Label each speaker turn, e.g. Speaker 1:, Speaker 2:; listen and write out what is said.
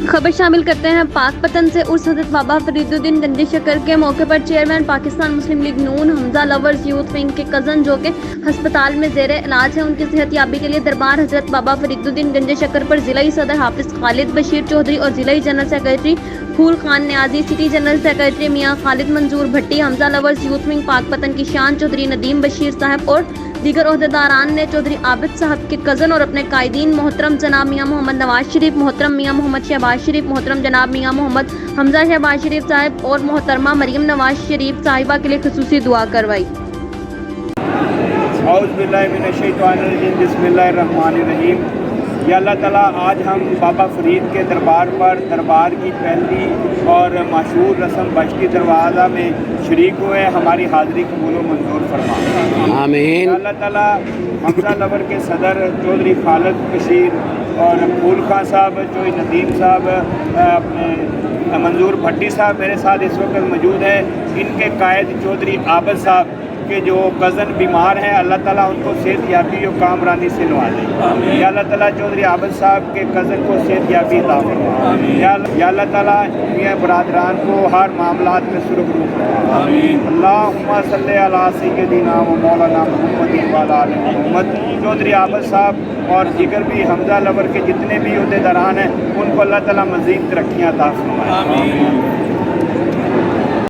Speaker 1: खबर शामिल करते हैं पाकपतन से उर्स हज़रत बाबा फरीदुद्दीन गंजी शक्कर के मौके पर चेयरमैन पाकिस्तान मुस्लिम लीग नून हमजा लवर्स यूथ विंग के कज़न जो कि हस्पताल में ज़ेर इलाज है, उनकी सेहत याबी के लिए दरबार हज़रत बाबा फरीदुद्दीन गंजी शक्कर पर ज़िलाई सदर हाफिज़ खालिद बशीर चौधरी और ज़िलाई general secretary Phool Khan Niazi, city general secretary Mian Khalid Manzoor Bhatti, Hamza lovers youth wing Pakpattan की शान चौधरी नदीम बशीर साहब और दीगर ओहदेदारान ने चौधरी आबिद साहब के कज़न और अपने कायदीन मोहतरम जनाब मियाँ मोहम्मद नवाज शरीफ, मोहतरम मियाँ मोहम्मद शहबाज शरीफ, मोहतरम जनाब मियाँ मोहम्मद हमजा शहबाज शरीफ साहब और मोहतरमा मरीम नवाज शरीफ साहिबा के लिए खुसूसी दुआ करवाई।
Speaker 2: बिस्मिल्लाहिर्रहमानिर्रहीम। या अल्लाह ताला, आज हम बाबा फरीद के दरबार पर दरबार की पहली और मशहूर रस्म बश्ती दरवाज़ा में शरीक हुए। हमारी हाज़िरी कबूल मंजूर फरमा, आमीन। अल्लाह ताला हमजा लवर के सदर चौधरी खालिद बशीर और फूल खान साहब, चौधरी नदीम साहब, अपने मंजूर भट्टी साहब मेरे साथ इस वक्त मौजूद है। इनके कायद चौधरी आबिद साहब के जो कज़न बीमार हैं, अल्लाह ताला उनको सेहत याबी और कामरानी से नवाजे। या अल्लाह ताला चौधरी आबिद साहब के कज़न को सेहत याबी अता फरमा। या अल्लाह ताला मियाँ बरादरान को हर मामलात में सुरखरू फरमा। अल्लाहुम्मा सल्ली अला सय्यदिना व मौलाना मुहम्मद व अला आलि मुहम्मद। चौधरी आबिद साहब और दीगर भी हमजा लवर के जितने भी ओहदेदारान हैं, उनको अल्लाह ताला मज़ीद तरक्कियाँ अता फरमाए।